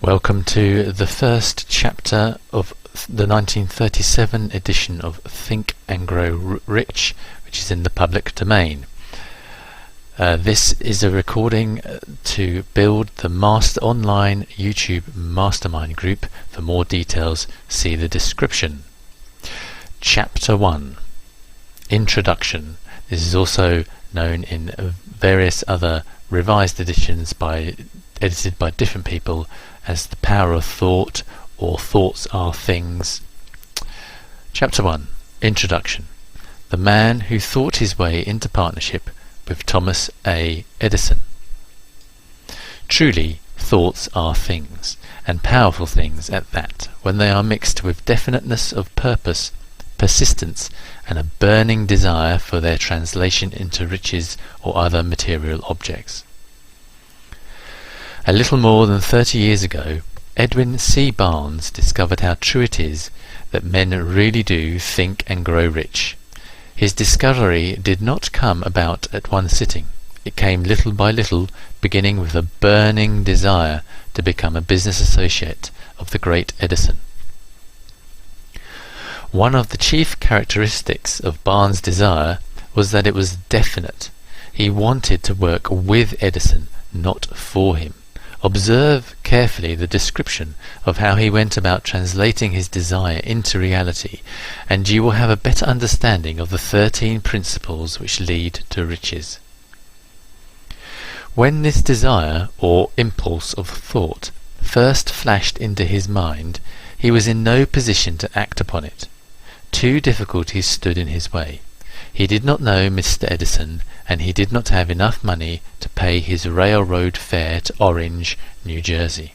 Welcome to the first chapter of the 1937 edition of Think and Grow Rich, which is in the public domain. This is a recording to build the online YouTube mastermind group. For more details, see the description. Chapter 1, Introduction. This is also known in various other revised editions edited by different people as The Power of Thought or Thoughts Are Things. Chapter 1, Introduction. The man who thought his way into partnership with Thomas A. Edison. Truly, thoughts are things, and powerful things at that, when they are mixed with definiteness of purpose, persistence, and a burning desire for their translation into riches or other material objects. A little more than 30 years ago, Edwin C. Barnes discovered how true it is that men really do think and grow rich. His discovery did not come about at one sitting. It came little by little, beginning with a burning desire to become a business associate of the great Edison. One of the chief characteristics of Barnes' desire was that it was definite. He wanted to work with Edison, not for him. Observe carefully the description of how he went about translating his desire into reality, and you will have a better understanding of the 13 principles which lead to riches. When this desire, or impulse of thought, first flashed into his mind, he was in no position to act upon it. Two difficulties stood in his way. He did not know Mr. Edison, and he did not have enough money to pay his railroad fare to Orange, New Jersey.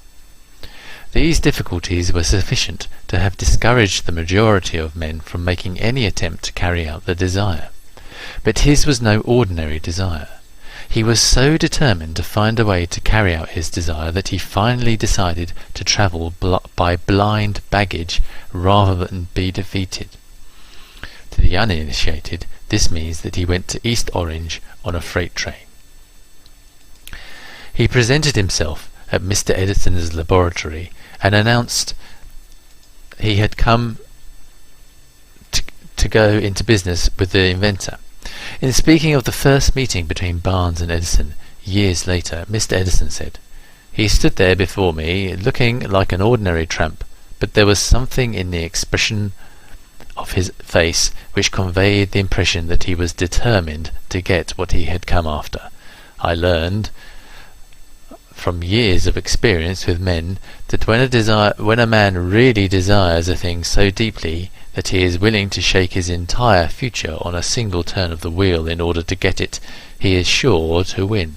These difficulties were sufficient to have discouraged the majority of men from making any attempt to carry out the desire. But his was no ordinary desire. He was so determined to find a way to carry out his desire that he finally decided to travel by blind baggage rather than be defeated. To the uninitiated, this means that he went to East Orange on a freight train. He presented himself at Mr. Edison's laboratory and announced he had come to go into business with the inventor. In speaking of the first meeting between Barnes and Edison years later, Mr. Edison said, "He stood there before me, looking like an ordinary tramp, but there was something in the expression of his face which conveyed the impression that he was determined to get what he had come after. I learned from years of experience with men that when a man really desires a thing so deeply that he is willing to shake his entire future on a single turn of the wheel in order to get it, he is sure to win.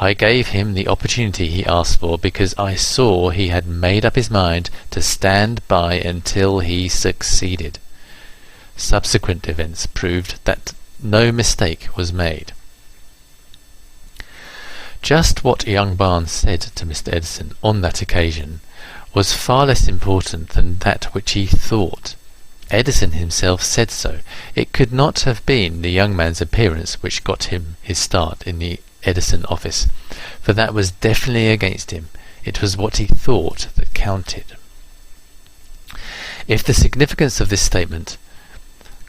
I gave him the opportunity he asked for because I saw he had made up his mind to stand by until he succeeded." Subsequent events proved that no mistake was made. Just what young Barnes said to Mr. Edison on that occasion was far less important than that which he thought. Edison himself said so. It could not have been the young man's appearance which got him his start in the Edison office, for that was definitely against him. It was what he thought that counted. If the significance of this statement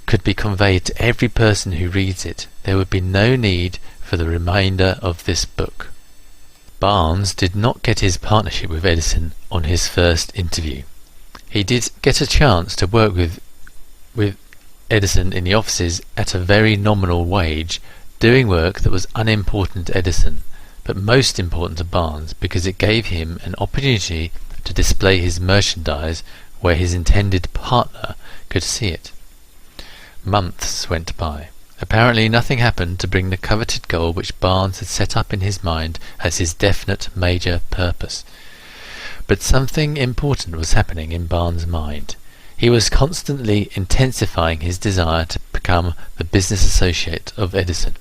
could be conveyed to every person who reads it, there would be no need for the remainder of this book. Barnes did not get his partnership with Edison on his first interview. He did get a chance to work with Edison in the offices at a very nominal wage, doing work that was unimportant to Edison, but most important to Barnes because it gave him an opportunity to display his merchandise where his intended partner could see it. Months went by. Apparently nothing happened to bring the coveted goal which Barnes had set up in his mind as his definite major purpose. But something important was happening in Barnes' mind. He was constantly intensifying his desire to become the business associate of Edison.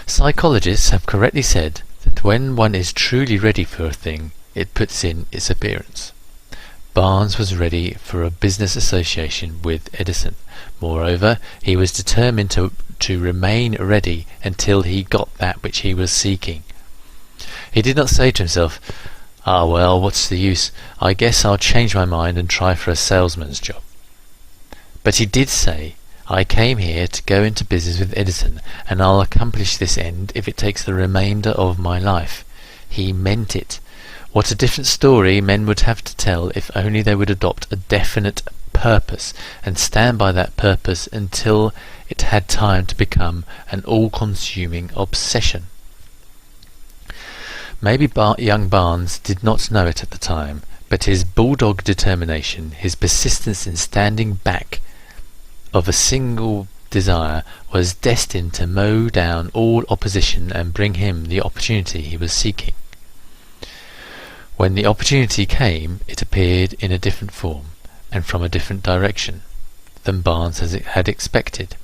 Psychologists have correctly said that when one is truly ready for a thing, it puts in its appearance. Barnes was ready for a business association with Edison. Moreover, he was determined to remain ready until he got that which he was seeking. He did not say to himself, "Ah well, what's the use? I guess I'll change my mind and try for a salesman's job." But he did say, "I came here to go into business with Edison, and I'll accomplish this end if it takes the remainder of my life." He meant it. What a different story men would have to tell if only they would adopt a definite purpose and stand by that purpose until it had time to become an all-consuming obsession. Maybe young Barnes did not know it at the time, but his bulldog determination, his persistence in standing back of a single desire, was destined to mow down all opposition and bring him the opportunity he was seeking. When the opportunity came, it appeared in a different form, and from a different direction than Barnes had expected.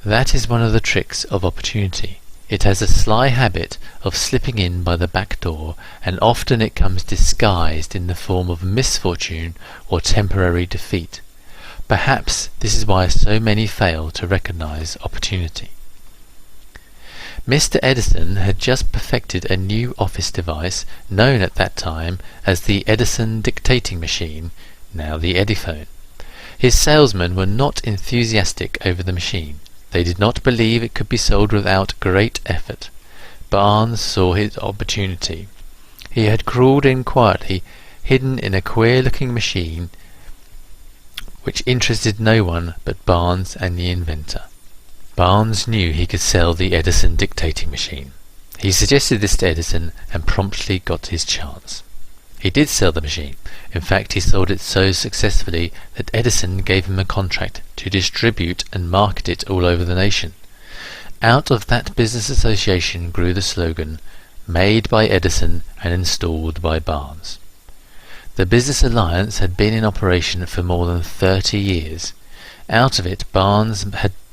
That is one of the tricks of opportunity. It has a sly habit of slipping in by the back door, and often it comes disguised in the form of misfortune or temporary defeat. Perhaps this is why so many fail to recognize opportunity. Mr. Edison had just perfected a new office device known at that time as the Edison dictating machine, now the Ediphone. His salesmen were not enthusiastic over the machine. They did not believe it could be sold without great effort. Barnes saw his opportunity. He had crawled in quietly, hidden in a queer-looking machine which interested no one but Barnes and the inventor. Barnes knew he could sell the Edison dictating machine. He suggested this to Edison and promptly got his chance. He did sell the machine. In fact, he sold it so successfully that Edison gave him a contract to distribute and market it all over the nation. Out of that business association grew the slogan, "Made by Edison and installed by Barnes." The business alliance had been in operation for more than 30 years. Out of it, Barnes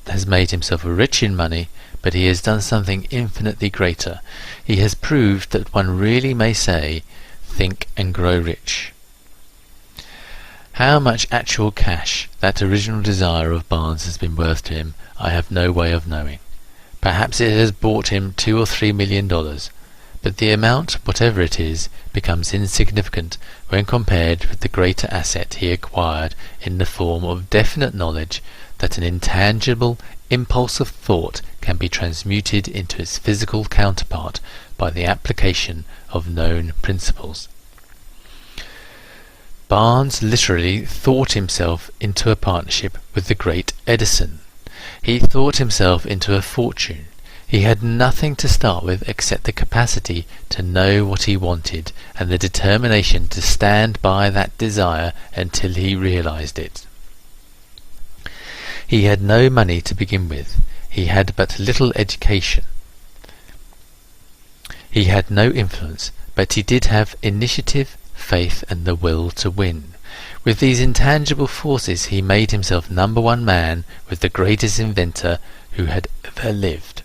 has made himself rich in money, but he has done something infinitely greater. He has proved that one really may say, "Think and grow rich." How much actual cash that original desire of Barnes has been worth to him, I have no way of knowing. Perhaps it has bought him $2 or $3 million, but the amount, whatever it is, becomes insignificant when compared with the greater asset he acquired in the form of definite knowledge that an intangible impulse of thought can be transmuted into its physical counterpart by the application of known principles. Barnes literally thought himself into a partnership with the great Edison. He thought himself into a fortune. He had nothing to start with except the capacity to know what he wanted and the determination to stand by that desire until he realized it. He had no money to begin with. He had but little education. He had no influence, but he did have initiative, faith, and the will to win. With these intangible forces he made himself #1 man with the greatest inventor who had ever lived.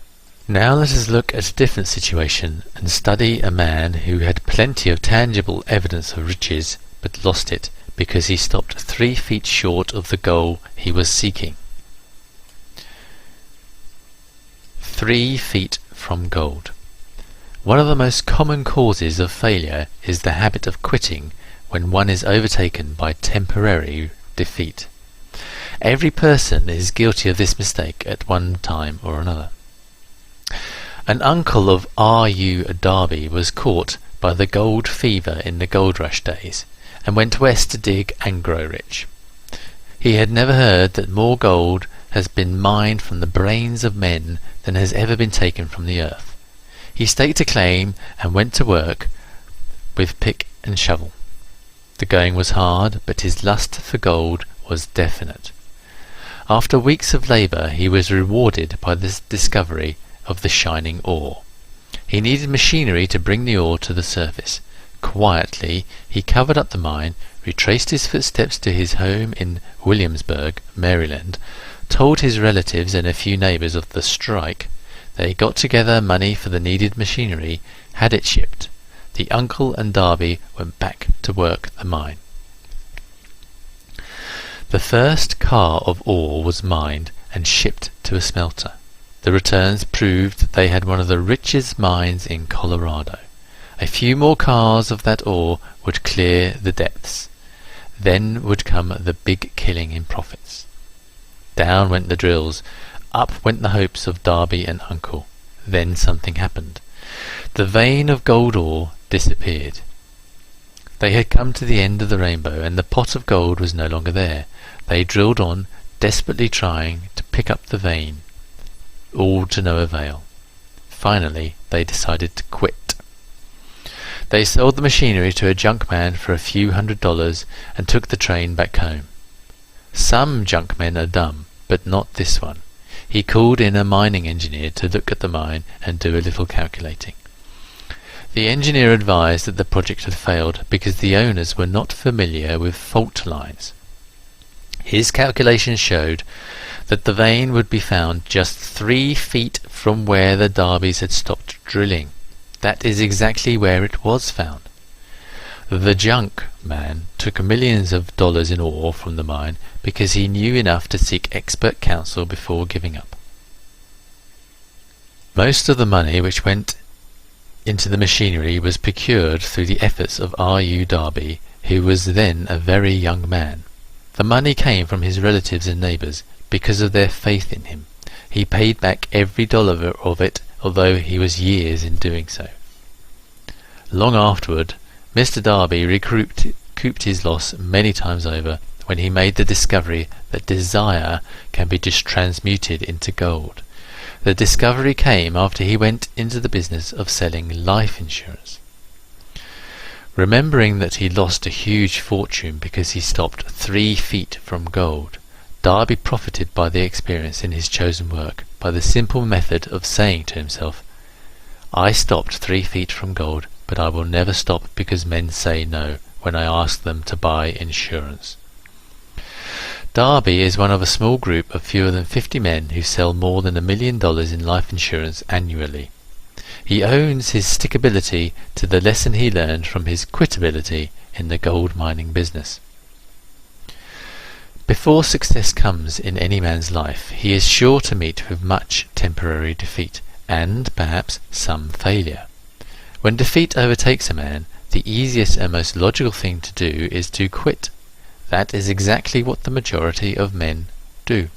Now let us look at a different situation and study a man who had plenty of tangible evidence of riches, but lost it because he stopped 3 feet short of the goal he was seeking. 3 feet from gold. One of the most common causes of failure is the habit of quitting when one is overtaken by temporary defeat. Every person is guilty of this mistake at one time or another. An uncle of R.U. Darby was caught by the gold fever in the gold rush days, and went west to dig and grow rich. He had never heard that more gold has been mined from the brains of men than has ever been taken from the earth. He staked a claim and went to work with pick and shovel. The going was hard, but his lust for gold was definite. After weeks of labour he was rewarded by the discovery of the shining ore. He needed machinery to bring the ore to the surface. Quietly he covered up the mine, retraced his footsteps to his home in Williamsburg, Maryland, told his relatives and a few neighbours of the strike. They got together money for the needed machinery, had it shipped. The uncle and Darby went back to work the mine. The first car of ore was mined and shipped to a smelter. The returns proved that they had one of the richest mines in Colorado. A few more cars of that ore would clear the depths. Then would come the big killing in profits. Down went the drills. Up went the hopes of Darby and Uncle. Then something happened. The vein of gold ore disappeared. They had come to the end of the rainbow, and the pot of gold was no longer there. They drilled on, desperately trying to pick up the vein, all to no avail. Finally, they decided to quit. They sold the machinery to a junkman for a few $100s and took the train back home. Some junkmen are dumb, but not this one. He called in a mining engineer to look at the mine and do a little calculating. The engineer advised that the project had failed because the owners were not familiar with fault lines. His calculations showed that the vein would be found just 3 feet from where the Darbys had stopped drilling. That is exactly where it was found. The junk man took millions of dollars in ore from the mine because he knew enough to seek expert counsel before giving up. Most of the money which went into the machinery was procured through the efforts of R.U. Darby, who was then a very young man. The money came from his relatives and neighbours because of their faith in him. He paid back every dollar of it, although he was years in doing so. Long afterward, Mr. Darby recouped his loss many times over when he made the discovery that desire can be just transmuted into gold. The discovery came after he went into the business of selling life insurance. Remembering that he lost a huge fortune because he stopped 3 feet from gold, Darby profited by the experience in his chosen work by the simple method of saying to himself, "I stopped 3 feet from gold, but I will never stop because men say no when I ask them to buy insurance." Darby is one of a small group of fewer than 50 men who sell more than $1 million in life insurance annually. He owes his stickability to the lesson he learned from his quitability in the gold mining business. Before success comes in any man's life, he is sure to meet with much temporary defeat, and perhaps some failure. When defeat overtakes a man, the easiest and most logical thing to do is to quit. That is exactly what the majority of men do.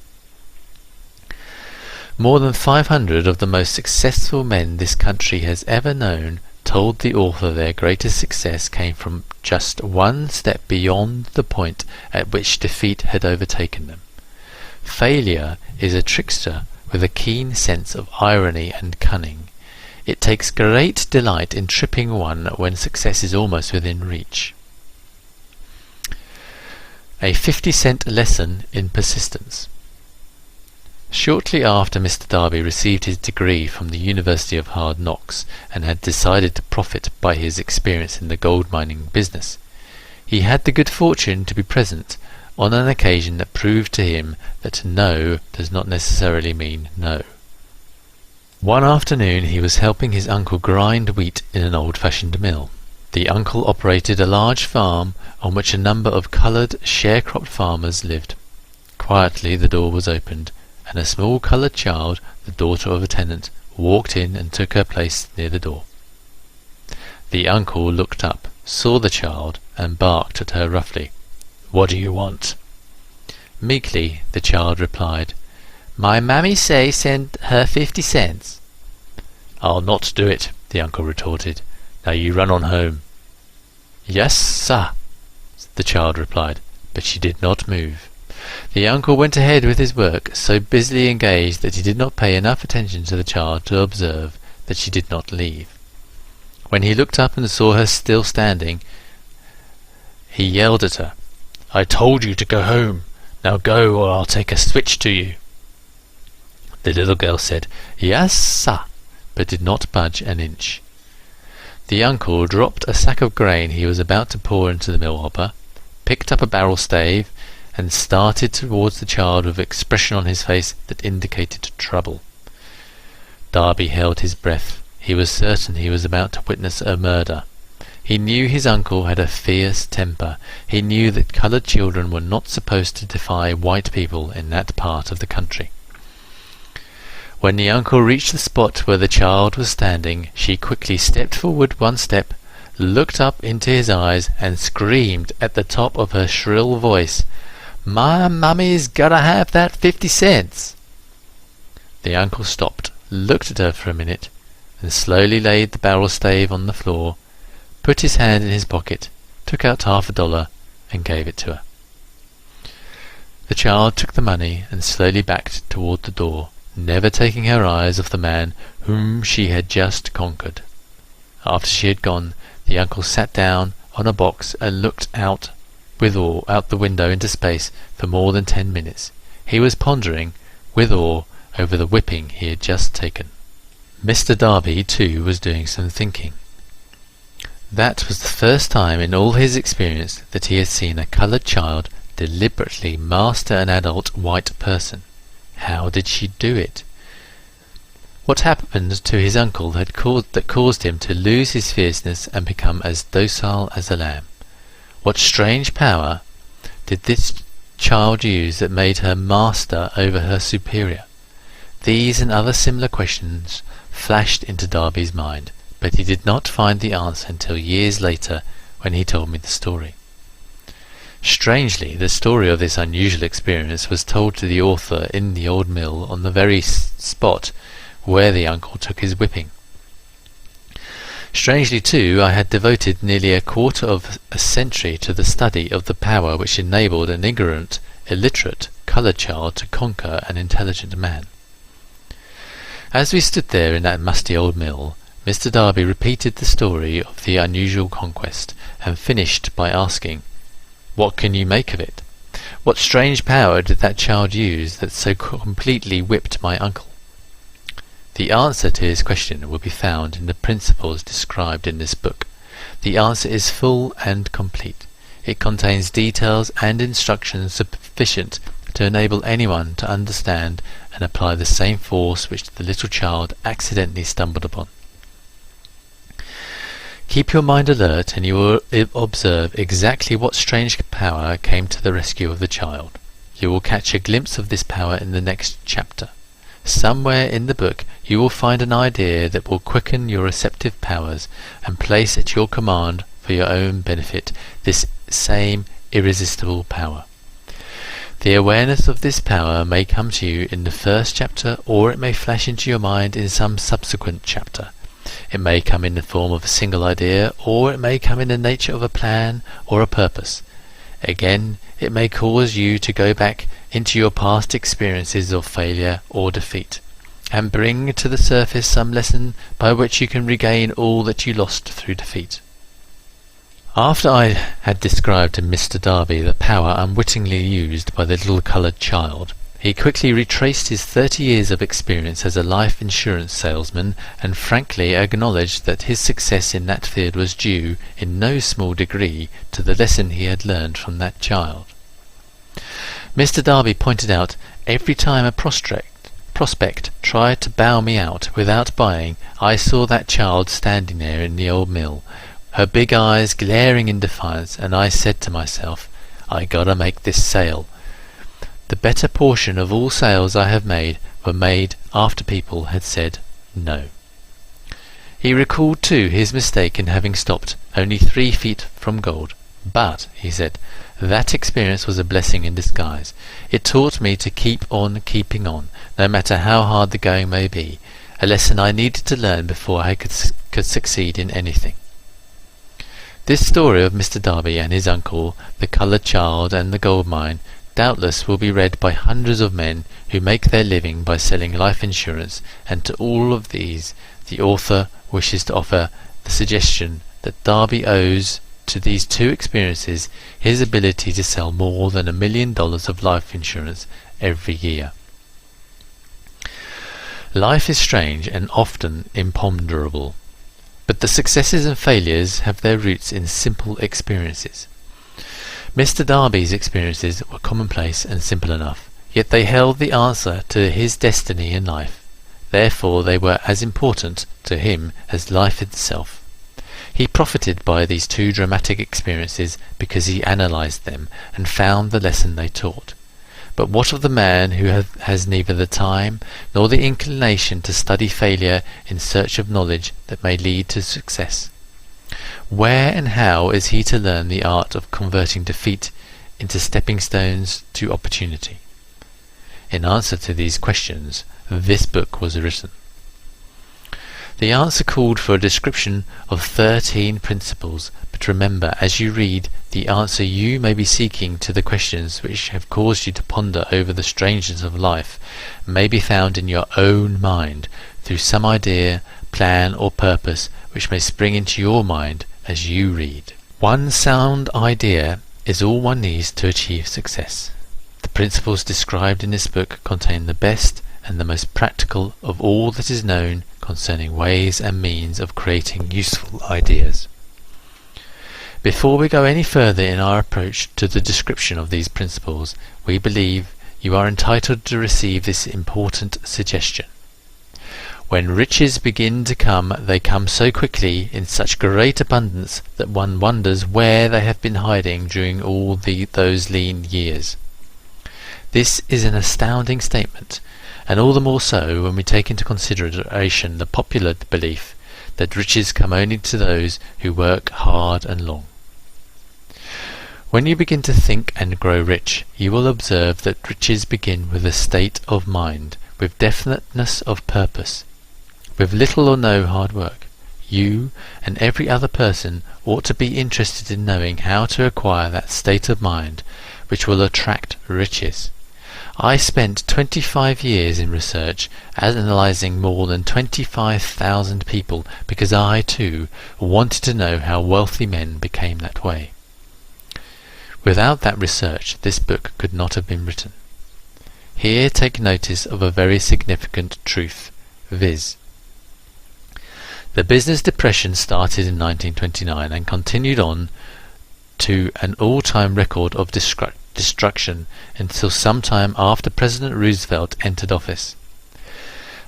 More than 500 of the most successful men this country has ever known told the author their greatest success came from just one step beyond the point at which defeat had overtaken them. Failure is a trickster with a keen sense of irony and cunning. It takes great delight in tripping one when success is almost within reach. A 50-cent lesson in persistence. Shortly after Mr. Darby received his degree from the University of Hard Knocks and had decided to profit by his experience in the gold mining business, he had the good fortune to be present on an occasion that proved to him that no does not necessarily mean no. One afternoon he was helping his uncle grind wheat in an old-fashioned mill. The uncle operated a large farm on which a number of coloured, sharecropped farmers lived. Quietly the door was opened, and a small coloured child, the daughter of a tenant, walked in and took her place near the door. The uncle looked up, saw the child, and barked at her roughly. "What do you want?" Meekly the child replied, "My mammy say send her 50 cents. "I'll not do it," the uncle retorted. "Now you run on home." "Yes, sir," the child replied, but she did not move. The uncle went ahead with his work, so busily engaged that he did not pay enough attention to the child to observe that she did not leave. When he looked up and saw her still standing, he yelled at her, "I told you to go home. Now go, or I'll take a switch to you." The little girl said, "Yes, sir," but did not budge an inch. The uncle dropped a sack of grain he was about to pour into the mill hopper, picked up a barrel stave, and started towards the child with an expression on his face that indicated trouble. Darby held his breath. He was certain he was about to witness a murder. He knew his uncle had a fierce temper. He knew that coloured children were not supposed to defy white people in that part of the country. When the uncle reached the spot where the child was standing, she quickly stepped forward one step, looked up into his eyes, and screamed at the top of her shrill voice, "My mummy's gotta have that 50 cents!" The uncle stopped, looked at her for a minute, then slowly laid the barrel stave on the floor, put his hand in his pocket, took out $50, and gave it to her. The child took the money and slowly backed toward the door, never taking her eyes off the man whom she had just conquered. After she had gone, the uncle sat down on a box and looked out with awe out the window into space for more than 10 minutes. He was pondering with awe over the whipping he had just taken. Mr. Darby, too, was doing some thinking. That was the first time in all his experience that he had seen a coloured child deliberately master an adult white person. How did she do it? What happened to his uncle that caused him to lose his fierceness and become as docile as a lamb? What strange power did this child use that made her master over her superior? These and other similar questions flashed into Darby's mind, but he did not find the answer until years later when he told me the story. Strangely, the story of this unusual experience was told to the author in the old mill on the very spot where the uncle took his whipping. Strangely, too, I had devoted nearly a quarter of a century to the study of the power which enabled an ignorant, illiterate, coloured child to conquer an intelligent man. As we stood there in that musty old mill, Mr. Darby repeated the story of the unusual conquest, and finished by asking, "What can you make of it? What strange power did that child use that so completely whipped my uncle?" The answer to his question will be found in the principles described in this book. The answer is full and complete. It contains details and instructions sufficient to enable anyone to understand and apply the same force which the little child accidentally stumbled upon. Keep your mind alert, and you will observe exactly what strange power came to the rescue of the child. You will catch a glimpse of this power in the next chapter. Somewhere in the book you will find an idea that will quicken your receptive powers and place at your command for your own benefit this same irresistible power. The awareness of this power may come to you in the first chapter, or it may flash into your mind in some subsequent chapter. It may come in the form of a single idea, or it may come in the nature of a plan or a purpose. Again, it may cause you to go back into your past experiences of failure or defeat, and bring to the surface some lesson by which you can regain all that you lost through defeat. After I had described to Mr. Darby the power unwittingly used by the little coloured child, he quickly retraced his 30 years of experience as a life insurance salesman, and frankly acknowledged that his success in that field was due, in no small degree, to the lesson he had learned from that child. Mr. Darby pointed out, every time a prospect tried to bow me out without buying, I saw that child standing there in the old mill, her big eyes glaring in defiance, and I said to myself, I gotta make this sale. The better portion of all sales I have made were made after people had said no. He recalled too his mistake in having stopped only 3 feet from gold. But, he said, that experience was a blessing in disguise. It taught me to keep on keeping on, no matter how hard the going may be, a lesson I needed to learn before I could succeed in anything. This story of Mr. Darby and his uncle, the coloured child, and the gold mine doubtless will be read by hundreds of men who make their living by selling life insurance, and to all of these the author wishes to offer the suggestion that Darby owes to these 2 experiences his ability to sell more than $1 million of life insurance every year. Life is strange and often imponderable, but the successes and failures have their roots in simple experiences. Mr. Darby's experiences were commonplace and simple enough, yet they held the answer to his destiny in life. Therefore they were as important to him as life itself. He profited by these 2 dramatic experiences because he analysed them and found the lesson they taught. But what of the man who has neither the time nor the inclination to study failure in search of knowledge that may lead to success? Where and how is he to learn the art of converting defeat into stepping stones to opportunity? In answer to these questions, this book was written. The answer called for a description of 13 principles, but remember, as you read, the answer you may be seeking to the questions which have caused you to ponder over the strangeness of life may be found in your own mind through some idea, plan or purpose which may spring into your mind as you read. One sound idea is all one needs to achieve success. The principles described in this book contain the best and the most practical of all that is known concerning ways and means of creating useful ideas. Before we go any further in our approach to the description of these principles, we believe you are entitled to receive this important suggestion. When riches begin to come, they come so quickly, in such great abundance, that one wonders where they have been hiding during all those lean years. This is an astounding statement, and all the more so when we take into consideration the popular belief that riches come only to those who work hard and long. When you begin to think and grow rich, you will observe that riches begin with a state of mind, with definiteness of purpose, with little or no hard work. You and every other person ought to be interested in knowing how to acquire that state of mind which will attract riches. I spent 25 years in research, analysing more than 25,000 people, because I, too, wanted to know how wealthy men became that way. Without that research, this book could not have been written. Here take notice of a very significant truth, viz. The business depression started in 1929 and continued on to an all-time record of destruction until sometime after President Roosevelt entered office.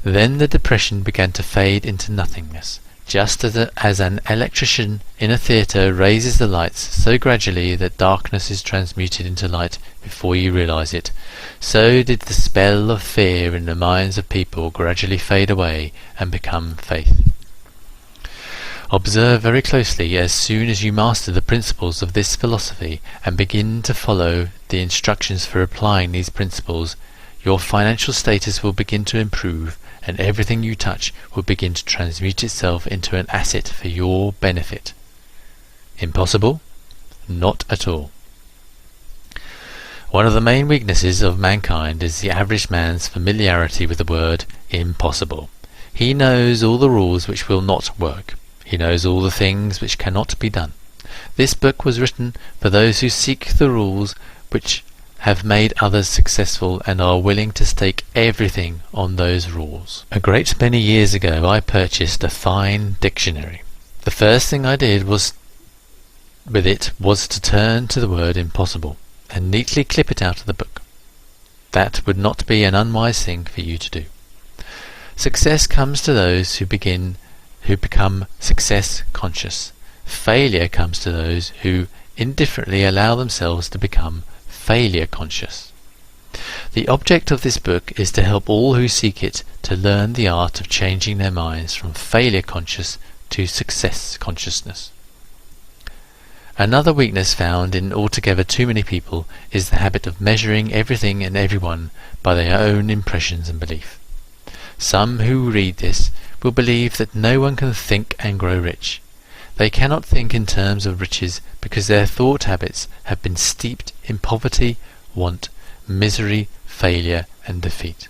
Then the depression began to fade into nothingness. Just as an electrician in a theatre raises the lights so gradually that darkness is transmuted into light before you realize it, so did the spell of fear in the minds of people gradually fade away and become faith. Observe very closely as soon as you master the principles of this philosophy and begin to follow the instructions for applying these principles, your financial status will begin to improve, and everything you touch will begin to transmute itself into an asset for your benefit. Impossible? Not at all. One of the main weaknesses of mankind is the average man's familiarity with the word impossible. He knows all the rules which will not work. He knows all the things which cannot be done. This book was written for those who seek the rules which have made others successful and are willing to stake everything on those rules. A great many years ago I purchased a fine dictionary. The first thing I did was to turn to the word impossible and neatly clip it out of the book. That would not be an unwise thing for you to do. Success comes to those who become success conscious. Failure comes to those who indifferently allow themselves to become failure conscious. The object of this book is to help all who seek it to learn the art of changing their minds from failure conscious to success consciousness. Another weakness found in altogether too many people is the habit of measuring everything and everyone by their own impressions and belief. Some who read this will believe that no one can think and grow rich. They cannot think in terms of riches because their thought habits have been steeped in poverty, want, misery, failure, and defeat.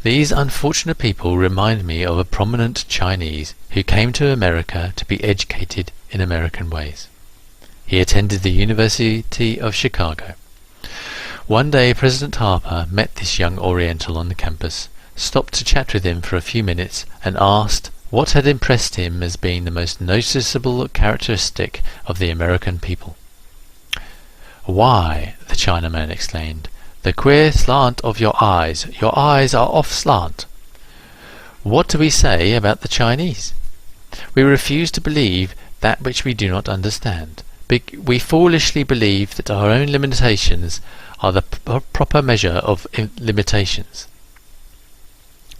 These unfortunate people remind me of a prominent Chinese who came to America to be educated in American ways. He attended the University of Chicago. One day President Harper met this young Oriental on the campus, stopped to chat with him for a few minutes, and asked what had impressed him as being the most noticeable characteristic of the American people. "Why," the Chinaman exclaimed, "the queer slant of your eyes. Your eyes are off slant." What do we say about the Chinese? We refuse to believe that which we do not understand. We foolishly believe that our own limitations are the proper measure of limitations.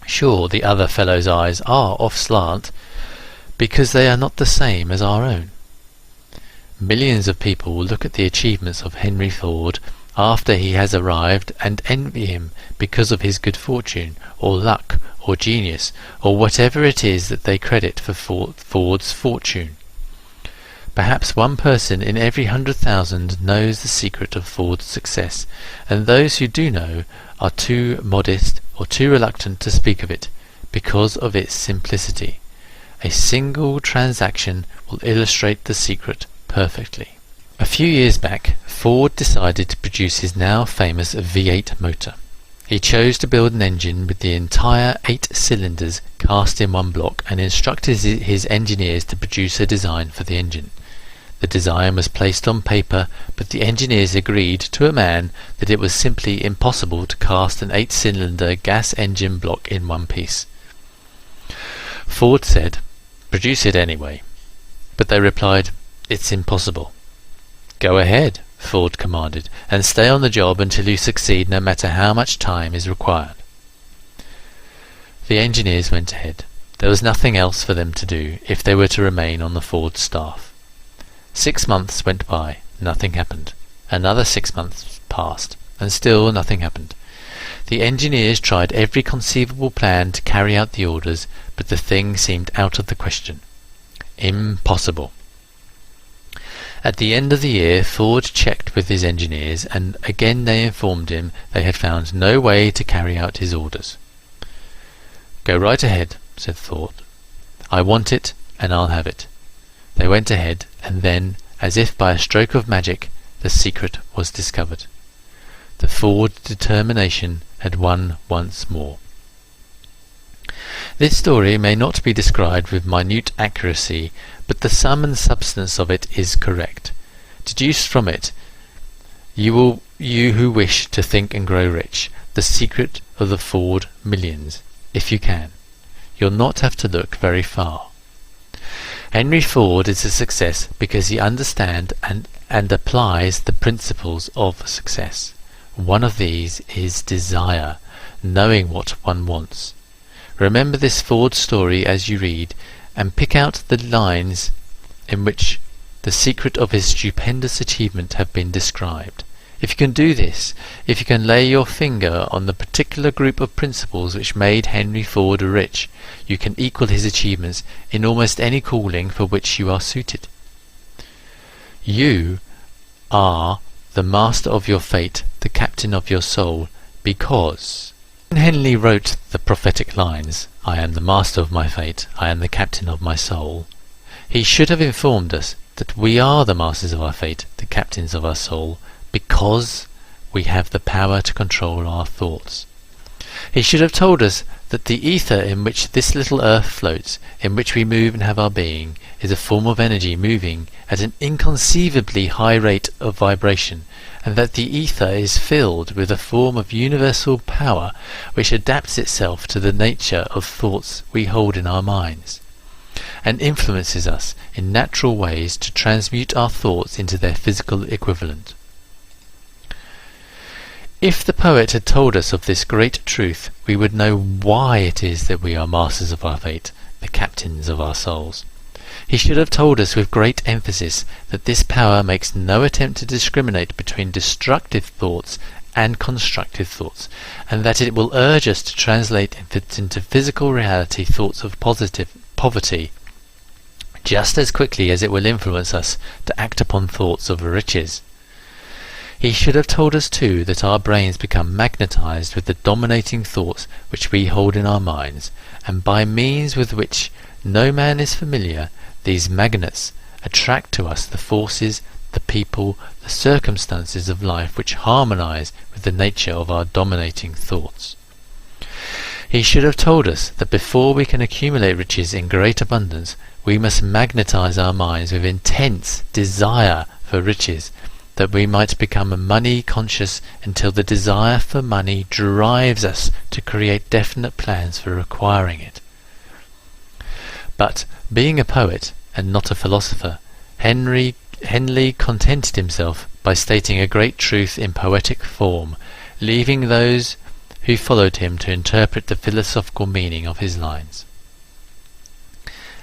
Sure, the other fellow's eyes are off slant, because they are not the same as our own. Millions of people will look at the achievements of Henry Ford after he has arrived and envy him because of his good fortune, or luck, or genius, or whatever it is that they credit for Ford's fortune. Perhaps one person in every 100,000 knows the secret of Ford's success, and those who do know are too modest or too reluctant to speak of it, because of its simplicity. A single transaction will illustrate the secret perfectly. A few years back, Ford decided to produce his now famous V8 motor. He chose to build an engine with the entire 8 cylinders cast in one block and instructed his engineers to produce a design for the engine. The design was placed on paper, but the engineers agreed to a man that it was simply impossible to cast an 8-cylinder gas engine block in one piece. Ford said, "Produce it anyway." But they replied, "It's impossible." "Go ahead," Ford commanded, "and stay on the job until you succeed, no matter how much time is required." The engineers went ahead. There was nothing else for them to do if they were to remain on the Ford staff. 6 months went by, nothing happened. Another 6 months passed, and still nothing happened. The engineers tried every conceivable plan to carry out the orders, but the thing seemed out of the question. Impossible. At the end of the year, Ford checked with his engineers, and again they informed him they had found no way to carry out his orders. "Go right ahead," said Ford. "I want it, and I'll have it." They went ahead, and then, as if by a stroke of magic, the secret was discovered. The Ford determination had won once more. This story may not be described with minute accuracy, but the sum and substance of it is correct. Deduce from it, you who wish to think and grow rich, the secret of the Ford millions, if you can. You'll not have to look very far. Henry Ford is a success because he understands and applies the principles of success. One of these is desire, knowing what one wants. Remember this Ford story as you read, and pick out the lines in which the secret of his stupendous achievement have been described. If you can do this, if you can lay your finger on the particular group of principles which made Henry Ford rich, you can equal his achievements in almost any calling for which you are suited. You are the master of your fate, the captain of your soul, because when Henley wrote the prophetic lines, "I am the master of my fate, I am the captain of my soul," he should have informed us that we are the masters of our fate, the captains of our soul, because we have the power to control our thoughts. He should have told us that the ether in which this little earth floats, in which we move and have our being, is a form of energy moving at an inconceivably high rate of vibration, and that the ether is filled with a form of universal power which adapts itself to the nature of thoughts we hold in our minds, and influences us in natural ways to transmute our thoughts into their physical equivalent. If the poet had told us of this great truth, we would know why it is that we are masters of our fate, the captains of our souls. He should have told us with great emphasis that this power makes no attempt to discriminate between destructive thoughts and constructive thoughts, and that it will urge us to translate into physical reality thoughts of poverty, just as quickly as it will influence us to act upon thoughts of riches. He should have told us too that our brains become magnetized with the dominating thoughts which we hold in our minds, and by means with which no man is familiar, these magnets attract to us the forces, the people, the circumstances of life which harmonize with the nature of our dominating thoughts. He should have told us that before we can accumulate riches in great abundance, we must magnetize our minds with intense desire for riches, that we might become money conscious until the desire for money drives us to create definite plans for acquiring it. But being a poet and not a philosopher, Henley contented himself by stating a great truth in poetic form, leaving those who followed him to interpret the philosophical meaning of his lines.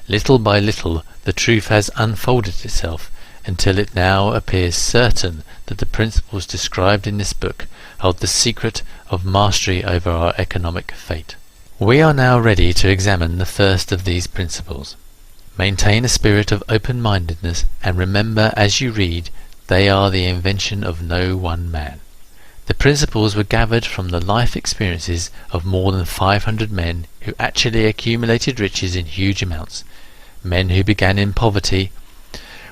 Little by little the truth has unfolded itself, until it now appears certain that the principles described in this book hold the secret of mastery over our economic fate. We are now ready to examine the first of these principles. Maintain a spirit of open-mindedness, and remember as you read, they are the invention of no one man. The principles were gathered from the life experiences of more than 500 men who actually accumulated riches in huge amounts, men who began in poverty,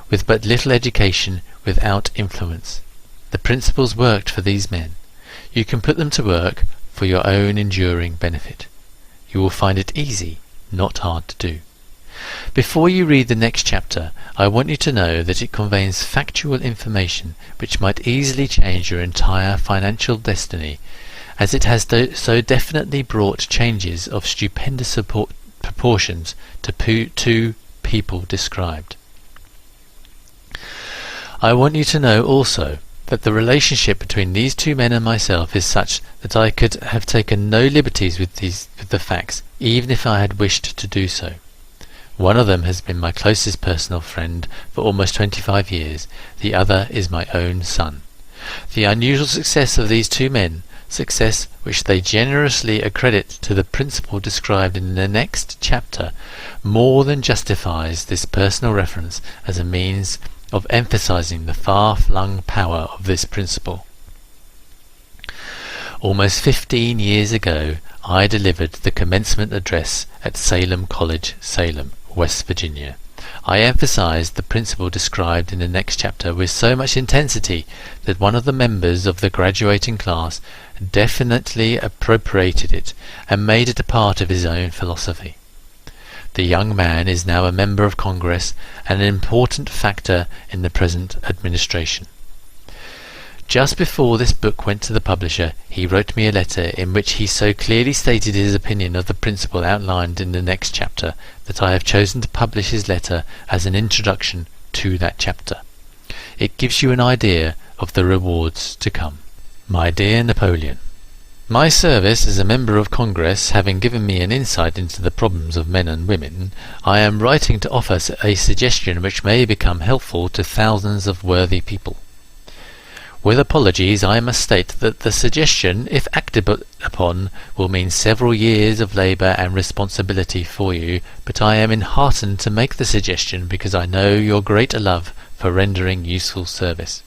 with but little education, without influence. The principles worked for these men. You can put them to work for your own enduring benefit. You will find it easy, not hard to do. Before you read the next chapter, I want you to know that it contains factual information which might easily change your entire financial destiny, as it has so definitely brought changes of stupendous proportions to two people described. I want you to know also that the relationship between these two men and myself is such that I could have taken no liberties with the facts, even if I had wished to do so. One of them has been my closest personal friend for almost 25 years, the other is my own son. The unusual success of these two men, success which they generously accredit to the principle described in the next chapter, more than justifies this personal reference as a means of emphasizing the far-flung power of this principle. Almost 15 years ago, I delivered the commencement address at Salem College, Salem, West Virginia. I emphasized the principle described in the next chapter with so much intensity that one of the members of the graduating class definitely appropriated it and made it a part of his own philosophy. The young man is now a member of Congress and an important factor in the present administration. Just before this book went to the publisher, he wrote me a letter in which he so clearly stated his opinion of the principle outlined in the next chapter that I have chosen to publish his letter as an introduction to that chapter. It gives you an idea of the rewards to come. My dear Napoleon, my service as a member of Congress having given me an insight into the problems of men and women, I am writing to offer a suggestion which may become helpful to thousands of worthy people. With apologies, I must state that the suggestion, if acted upon, will mean several years of labour and responsibility for you, but I am enheartened to make the suggestion because I know your great love for rendering useful service.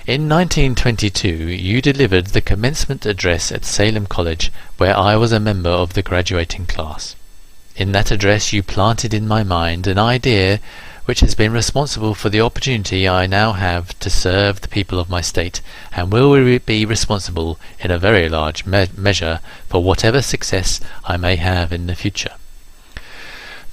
In 1922 you delivered the commencement address at Salem College, where I was a member of the graduating class. In that address you planted in my mind an idea which has been responsible for the opportunity I now have to serve the people of my state, and will be responsible in a very large measure for whatever success I may have in the future.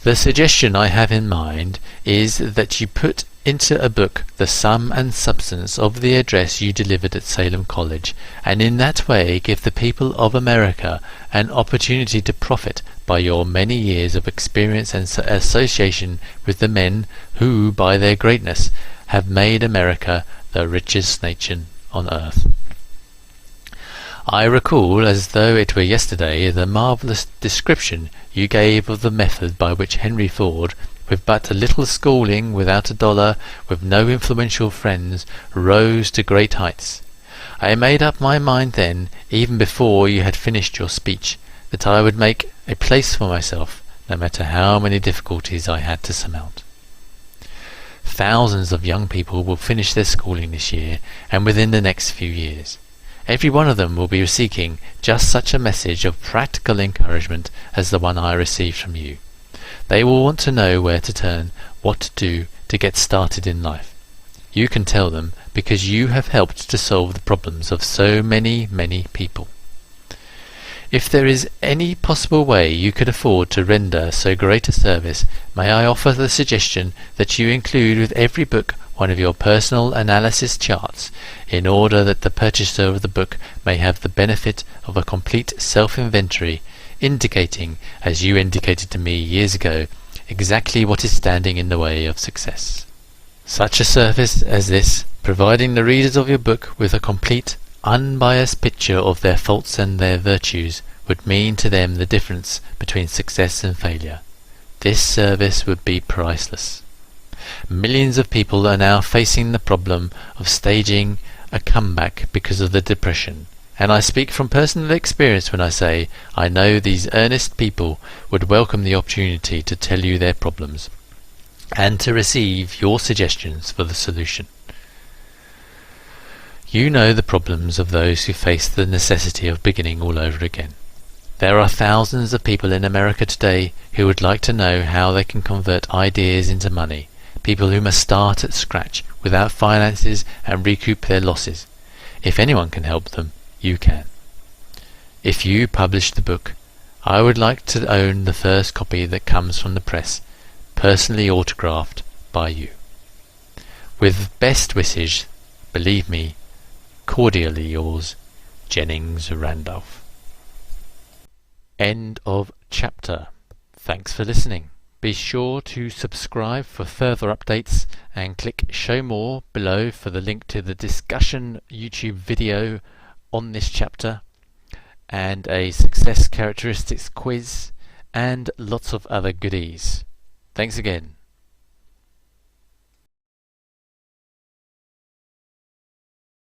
The suggestion I have in mind is that you put into a book the sum and substance of the address you delivered at Salem College, and in that way give the people of America an opportunity to profit by your many years of experience and association with the men who, by their greatness, have made America the richest nation on earth. I recall, as though it were yesterday, the marvellous description you gave of the method by which Henry Ford, with but a little schooling, without a dollar, with no influential friends, rose to great heights. I made up my mind then, even before you had finished your speech, that I would make a place for myself, no matter how many difficulties I had to surmount. Thousands of young people will finish their schooling this year, and within the next few years. Every one of them will be seeking just such a message of practical encouragement as the one I received from you. They will want to know where to turn, what to do to get started in life. You can tell them because you have helped to solve the problems of so many people. If there is any possible way you could afford to render so great a service, may I offer the suggestion that you include with every book one of your personal analysis charts, in order that the purchaser of the book may have the benefit of a complete self-inventory, indicating, as you indicated to me years ago, exactly what is standing in the way of success. Such a service as this Providing the readers of your book with a complete, unbiased picture of their faults and their virtues would mean to them the difference between success and failure. This service would be priceless. Millions of people are now facing the problem of staging a comeback because of the depression, and I speak from personal experience when I say I know these earnest people would welcome the opportunity to tell you their problems and to receive your suggestions for the solution. You know the problems of those who face the necessity of beginning all over again. There are thousands of people in America today who would like to know how they can convert ideas into money, people who must start at scratch without finances and recoup their losses. If anyone can help them, you can. If you publish the book, I would like to own the first copy that comes from the press, personally autographed by you. With best wishes, believe me, cordially yours, Jennings Randolph. End of chapter. Thanks for listening. Be sure to subscribe for further updates and click show more below for the link to the discussion YouTube video on this chapter and a success characteristics quiz and lots of other goodies. Thanks again.